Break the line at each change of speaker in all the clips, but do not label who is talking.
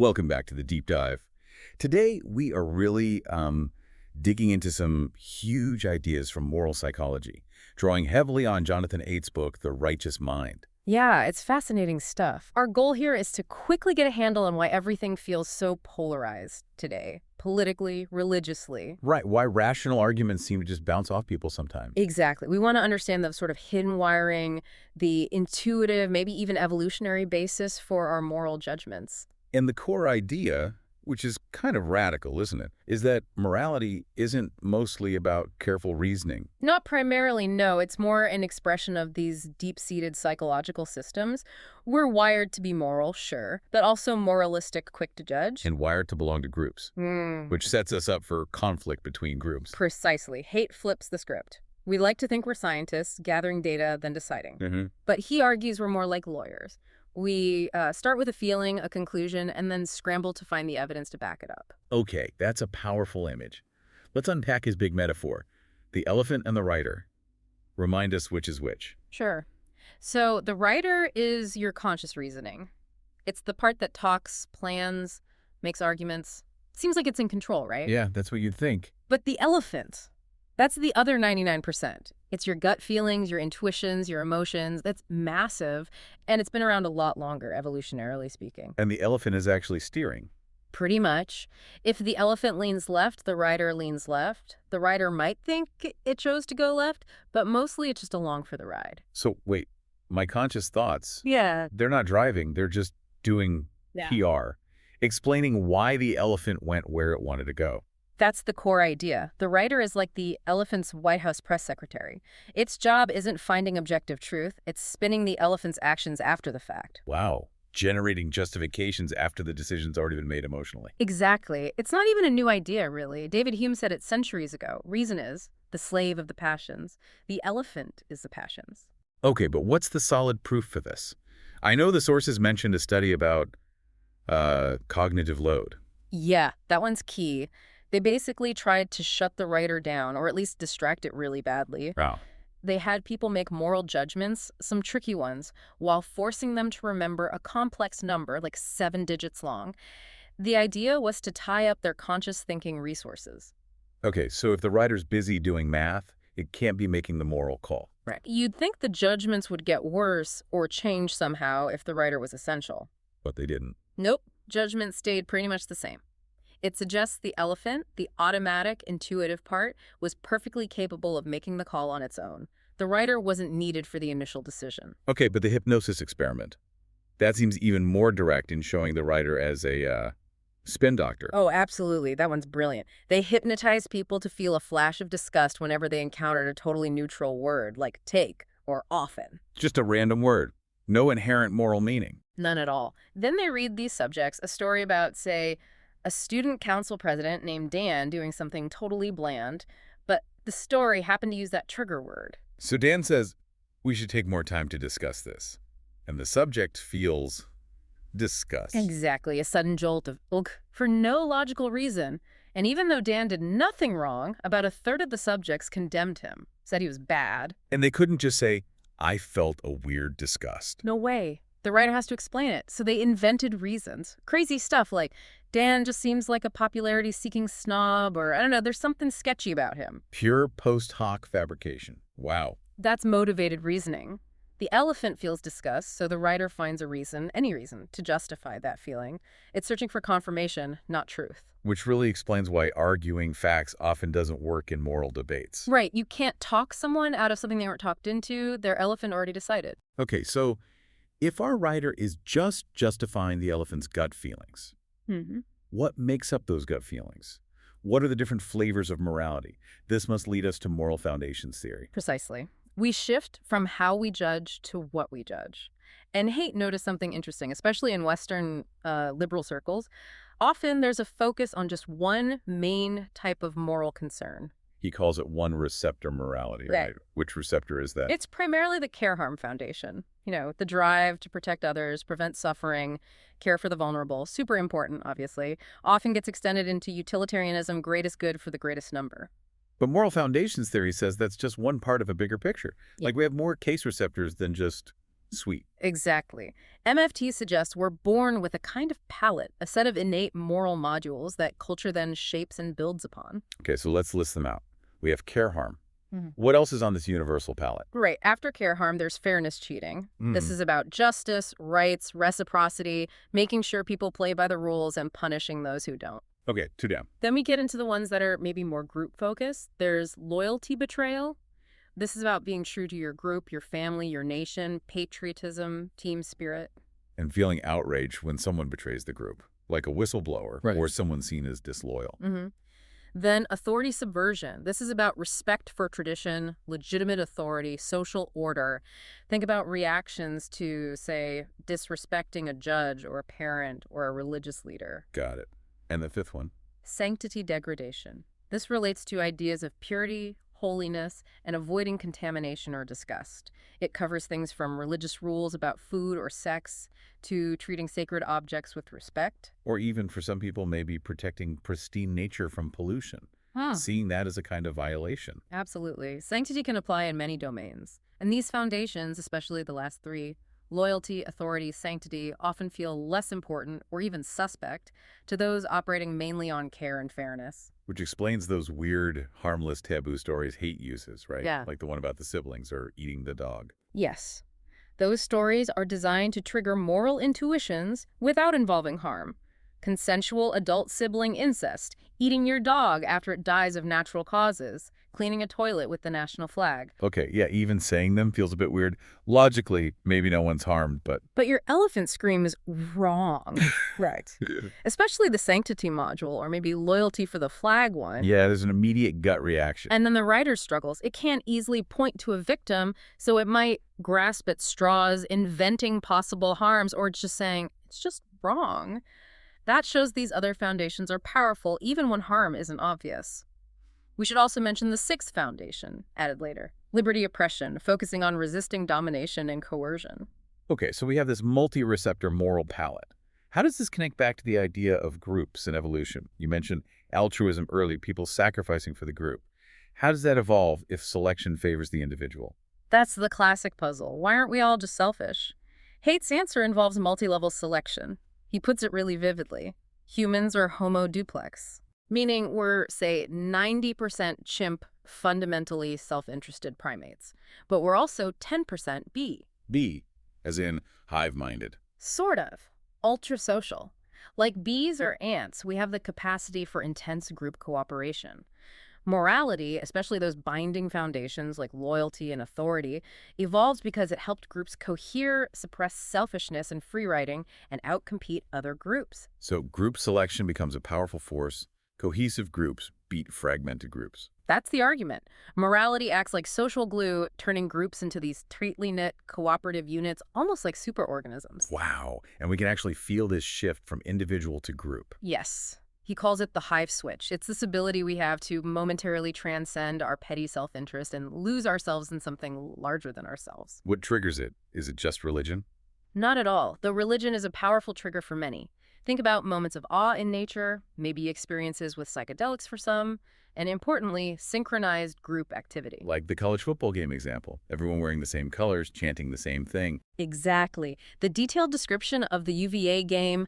Welcome back to the deep dive. Today, we are really digging into some huge ideas from moral psychology, drawing heavily on Jonathan Haidt's book, The Righteous Mind.
Yeah, it's fascinating stuff. Our goal here is to quickly get a handle on why everything feels so polarized today, politically, religiously.
Right, why rational arguments seem to just bounce off people sometimes.
Exactly. We want to understand the sort of hidden wiring, the intuitive, maybe even evolutionary basis for our moral judgments.
And the core idea, which is kind of radical, isn't it, is that morality isn't mostly about careful reasoning.
Not primarily, no. It's more an expression of these deep-seated psychological systems. We're wired to be moral, sure, but also moralistic, quick to judge.
And wired to belong to groups, which sets us up for conflict between groups.
Precisely. Haidt flips the script. We like to think we're scientists, gathering data, then deciding. But he argues we're more like lawyers. We start with a feeling, a conclusion, and then scramble to find the evidence to back it up.
Okay, that's a powerful image. Let's unpack his big metaphor. The elephant and the rider. Remind us which is which.
Sure. So the rider is your conscious reasoning. It's the part that talks, plans, makes arguments. Seems like it's in control, right?
Yeah, that's what you'd think.
But the elephant, that's the other 99%. It's your gut feelings, your intuitions, your emotions. That's massive, and it's been around a lot longer, evolutionarily speaking.
And the elephant is actually steering.
Pretty much. If the elephant leans left, the rider leans left. The rider might think it chose to go left, but mostly it's just along for the ride.
So, wait, my conscious thoughts,
Yeah.
they're not driving, they're just doing PR, explaining why the elephant went where it wanted to go.
That's the core idea. The rider is like the elephant's White House press secretary. Its job isn't finding objective truth, it's spinning the elephant's actions after the fact.
Wow. Generating justifications after the decision's already been made emotionally.
Exactly. It's not even a new idea, really. David Hume said it centuries ago. Reason is the slave of the passions. The elephant is the passions.
Okay, but what's the solid proof for this? I know the sources mentioned a study about cognitive load.
Yeah, that one's key. They basically tried to shut the writer down, or at least distract it really badly.
Wow.
They had people make moral judgments, some tricky ones, while forcing them to remember a complex number, like 7 digits long. The idea was to tie up their conscious thinking resources.
Okay, so if the writer's busy doing math, it can't be making the moral call.
Right. You'd think the judgments would get worse or change somehow if the writer was essential.
But they didn't.
Nope. Judgment stayed pretty much the same. It suggests the elephant, the automatic, intuitive part, was perfectly capable of making the call on its own. The writer wasn't needed for the initial decision.
Okay, but the hypnosis experiment, that seems even more direct in showing the writer as a spin doctor.
Oh, absolutely. That one's brilliant. They hypnotized people to feel a flash of disgust whenever they encountered a totally neutral word, like take or often.
Just a random word. No inherent moral meaning.
None at all. Then they read these subjects a story about, say, a student council president named Dan doing something totally bland, but the story happened to use that trigger word.
So Dan says, we should take more time to discuss this. And the subject feels disgust.
Exactly, a sudden jolt of ugh for no logical reason. And even though Dan did nothing wrong, about a third of the subjects condemned him, said he was bad.
And they couldn't just say, I felt a weird disgust.
No way. The writer has to explain it, so they invented reasons. Crazy stuff like, Dan just seems like a popularity-seeking snob, or, I don't know, there's something sketchy about him.
Pure post hoc fabrication. Wow.
That's motivated reasoning. The elephant feels disgust, so the writer finds a reason, any reason, to justify that feeling. It's searching for confirmation, not truth.
Which really explains why arguing facts often doesn't work in moral debates.
Right, you can't talk someone out of something they weren't talked into. Their elephant already decided.
Okay, so if our writer is just justifying the elephant's gut feelings, what makes up those gut feelings? What are the different flavors of morality? This must lead us to moral foundations theory.
Precisely. We shift from how we judge to what we judge. And Haidt noticed something interesting, especially in Western liberal circles. Often there's a focus on just one main type of moral concern.
He calls it one receptor morality, right? Which receptor is that?
It's primarily the care harm foundation. You know, the drive to protect others, prevent suffering, care for the vulnerable. Super important, obviously. Often gets extended into utilitarianism, greatest good for the greatest number.
But moral foundations theory says that's just one part of a bigger picture. Like we have more case receptors than just Sweet.
Exactly. MFT suggests we're born with a kind of palette, a set of innate moral modules that culture then shapes and builds upon.
Okay, so let's list them out. We have care harm.
Mhm.
What else is on this universal palette?
Right. After care harm, there's fairness cheating. This
Mm.
is about justice, rights, reciprocity, making sure people play by the rules and punishing those who don't.
Okay, two down.
Then we get into the ones that are maybe more group focused. There's loyalty betrayal. This is about being true to your group, your family, your nation, patriotism, team spirit.
And feeling outraged when someone betrays the group, like a whistleblower
Right.
or someone seen as disloyal.
Then authority subversion. This is about respect for tradition, legitimate authority, social order. Think about reactions to, say, disrespecting a judge or a parent or a religious leader.
Got it. And the fifth one?
Sanctity degradation. This relates to ideas of purity, holiness, and avoiding contamination or disgust. It covers things from religious rules about food or sex to treating sacred objects with respect.
Or even for some people, maybe protecting pristine nature from pollution. Seeing that as a kind of violation.
Absolutely. Sanctity can apply in many domains. And these foundations, especially the last three, loyalty, authority, sanctity, often feel less important or even suspect to those operating mainly on care and fairness.
Which explains those weird, harmless taboo stories Haidt uses, right?
Yeah.
Like the one about the siblings or eating the dog.
Yes. Those stories are designed to trigger moral intuitions without involving harm. Consensual adult sibling incest, eating your dog after it dies of natural causes, cleaning a toilet with the national flag.
Okay, yeah, even saying them feels a bit weird. Logically, maybe no one's harmed, but...
But your elephant screams wrong. Right. Especially the sanctity module or maybe loyalty for the flag one.
Yeah, there's an immediate gut reaction.
And then the writer struggles. It can't easily point to a victim, so it might grasp at straws, inventing possible harms, or just saying, it's just wrong. That shows these other foundations are powerful even when harm isn't obvious. We should also mention the sixth foundation, added later. Liberty oppression, focusing on resisting domination and coercion.
Okay, so we have this multi-receptor moral palette. How does this connect back to the idea of groups and evolution? You mentioned altruism early, people sacrificing for the group. How does that evolve if selection favors the individual?
That's the classic puzzle. Why aren't we all just selfish? Haidt's answer involves multi-level selection. He puts it really vividly. Humans are homo duplex, meaning we're, say, 90% chimp, fundamentally self-interested primates. But we're also 10% bee.
B, as in hive-minded.
Sort of. Ultra-social. Like bees or ants, we have the capacity for intense group cooperation. Morality, especially those binding foundations like loyalty and authority, evolves because it helped groups cohere, suppress selfishness and free-riding, and outcompete other groups.
So group selection becomes a powerful force. Cohesive groups beat fragmented groups.
That's the argument. Morality acts like social glue, turning groups into these tightly knit, cooperative units, almost like superorganisms.
Wow. And we can actually feel this shift from individual to group.
Yes. He calls it the hive switch. It's this ability we have to momentarily transcend our petty self-interest and lose ourselves in something larger than ourselves.
What triggers it? Is it just religion?
Not at all, though religion is a powerful trigger for many. Think about moments of awe in nature, maybe experiences with psychedelics for some, and importantly, synchronized group activity.
Like the college football game example. Everyone wearing the same colors, chanting the same thing.
Exactly. The detailed description of the UVA game,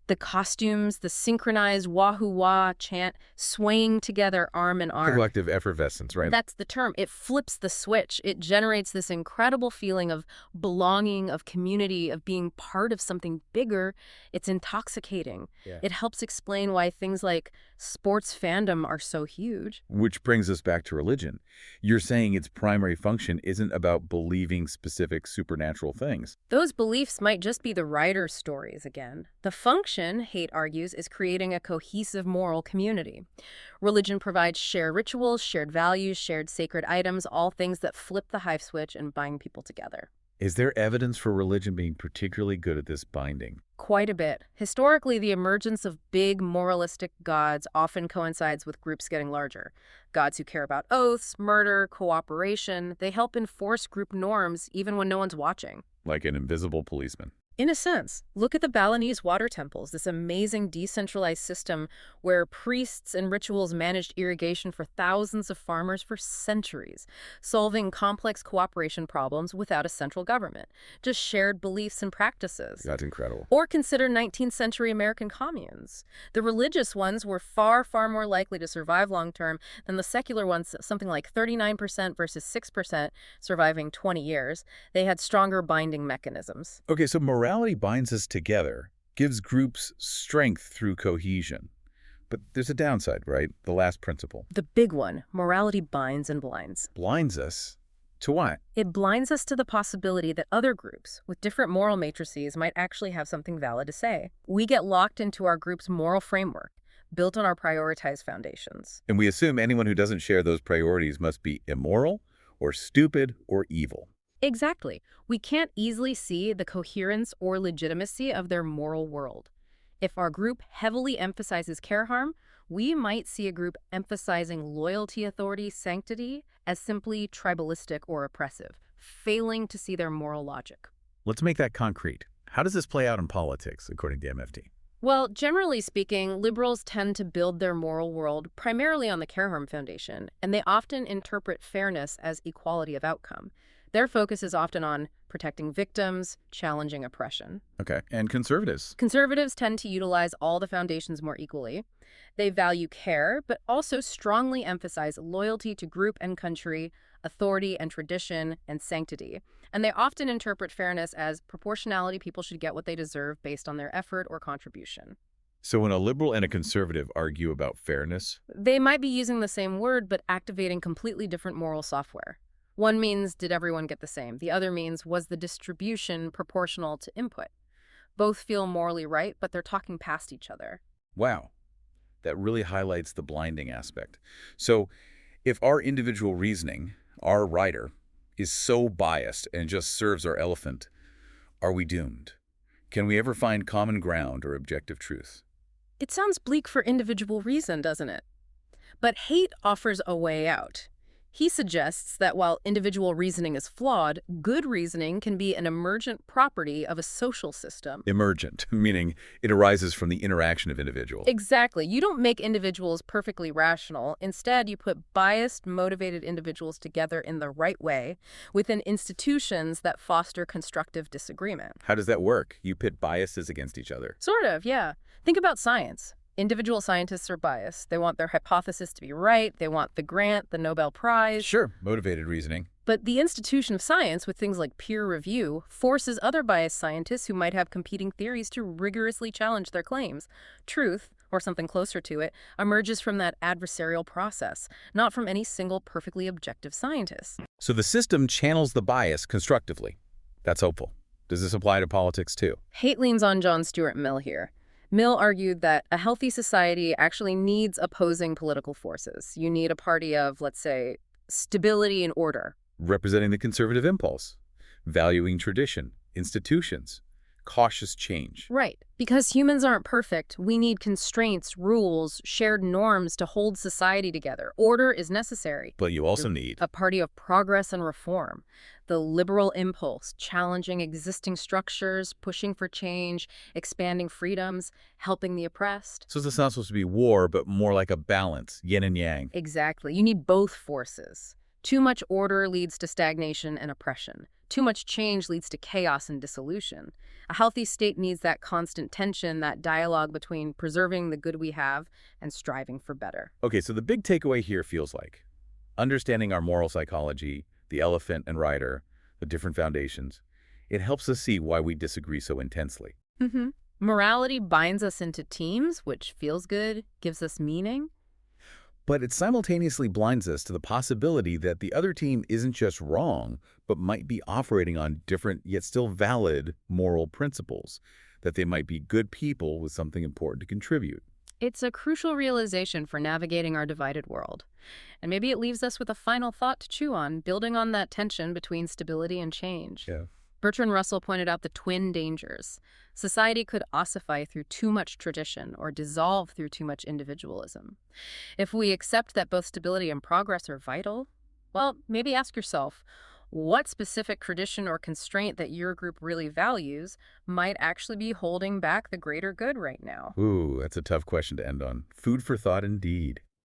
the costumes, the synchronized wahoo-wah chant, swaying together arm in arm.
Collective effervescence, right?
That's the term. It flips the switch. It generates this incredible feeling of belonging, of community, of being part of something bigger. It's intoxicating.
Yeah.
It helps explain why things like sports fandom are so huge.
Which brings us back to religion. You're saying its primary function isn't about believing specific supernatural things.
Those beliefs might just be the writer's stories again. The function, Haidt argues, is creating a cohesive moral community. Religion provides shared rituals, shared values, shared sacred items, all things that flip the hive switch and bind people together.
Is there evidence for religion being particularly good at this binding?
Quite a bit. Historically, the emergence of big moralistic gods often coincides with groups getting larger. Gods who care about oaths, murder, cooperation, they help enforce group norms even when no one's watching.
Like an invisible policeman.
In a sense, look at the Balinese water temples, this amazing decentralized system where priests and rituals managed irrigation for thousands of farmers for centuries, solving complex cooperation problems without a central government, just shared beliefs and practices.
That's incredible.
Or consider 19th century American communes. The religious ones were far, far more likely to survive long term than the secular ones, something like 39% versus 6% surviving 20 years. They had stronger binding mechanisms.
Okay, so morality binds us together, gives groups strength through cohesion. But there's a downside, right? The last principle.
The big one, morality binds and blinds.
Blinds us to what?
It blinds us to the possibility that other groups with different moral matrices might actually have something valid to say. We get locked into our group's moral framework, built on our prioritized foundations.
And we assume anyone who doesn't share those priorities must be immoral or stupid or evil.
Exactly. We can't easily see the coherence or legitimacy of their moral world. If our group heavily emphasizes care harm, we might see a group emphasizing loyalty, authority, sanctity as simply tribalistic or oppressive, failing to see their moral logic.
Let's make that concrete. How does this play out in politics, according to MFT?
Well, generally speaking, liberals tend to build their moral world primarily on the care harm foundation, and they often interpret fairness as equality of outcome. Their focus is often on protecting victims, challenging oppression.
Okay, and conservatives?
Conservatives tend to utilize all the foundations more equally. They value care, but also strongly emphasize loyalty to group and country, authority and tradition, and sanctity. And they often interpret fairness as proportionality. People should get what they deserve based on their effort or contribution.
So when a liberal and a conservative argue about fairness,
They might be using the same word, but activating completely different moral software. One means, did everyone get the same? The other means, was the distribution proportional to input? Both feel morally right, but they're talking past each other.
wow, that really highlights the blinding aspect. So if our individual reasoning, our writer, is so biased and just serves our elephant, are we doomed? Can we ever find common ground or objective truth?
It sounds bleak for individual reason, doesn't it? But Haidt offers a way out. He suggests that while individual reasoning is flawed, good reasoning can be an emergent property of a social system.
Emergent, meaning it arises from the interaction of individuals.
Exactly. You don't make individuals perfectly rational. Instead, you put biased, motivated individuals together in the right way within institutions that foster constructive disagreement.
How does that work? You pit biases against each other.
Sort of, yeah. Think about science. Individual scientists are biased. They want their hypothesis to be right. They want the grant, the Nobel Prize.
Sure, motivated reasoning.
But the institution of science, with things like peer review, forces other biased scientists who might have competing theories to rigorously challenge their claims. Truth, or something closer to it, emerges from that adversarial process, not from any single perfectly objective scientist.
So the system channels the bias constructively. That's hopeful. Does this apply to politics too?
Haidt leans on John Stuart Mill here. Mill argued that a healthy society actually needs opposing political forces. You need a party of, let's say, stability and order.
Representing the conservative impulse, valuing tradition, institutions, cautious change.
Right. Because humans aren't perfect, we need constraints, rules, shared norms to hold society together. Order is necessary.
But you also need
A party of progress and reform. The liberal impulse, challenging existing structures, pushing for change, expanding freedoms, helping the oppressed.
So it's not supposed to be war, but more like a balance, yin and yang.
Exactly. You need both forces. Too much order leads to stagnation and oppression. Too much change leads to chaos and dissolution. A healthy state needs that constant tension, that dialogue between preserving the good we have and striving for better.
Okay, so the big takeaway here feels like understanding our moral psychology, the elephant and rider, the different foundations, it helps us see why we disagree so intensely.
Morality binds us into teams, which feels good, gives us meaning.
But it simultaneously blinds us to the possibility that the other team isn't just wrong, but might be operating on different yet still valid moral principles, that they might be good people with something important to contribute.
It's a crucial realization for navigating our divided world. And maybe it leaves us with a final thought to chew on, building on that tension between stability and change.
Yeah.
Bertrand Russell pointed out the twin dangers. Society could ossify through too much tradition or dissolve through too much individualism. If we accept that both stability and progress are vital, well, maybe ask yourself, what specific tradition or constraint that your group really values might actually be holding back the greater good right now.
Ooh, that's a tough question to end on. Food for thought indeed.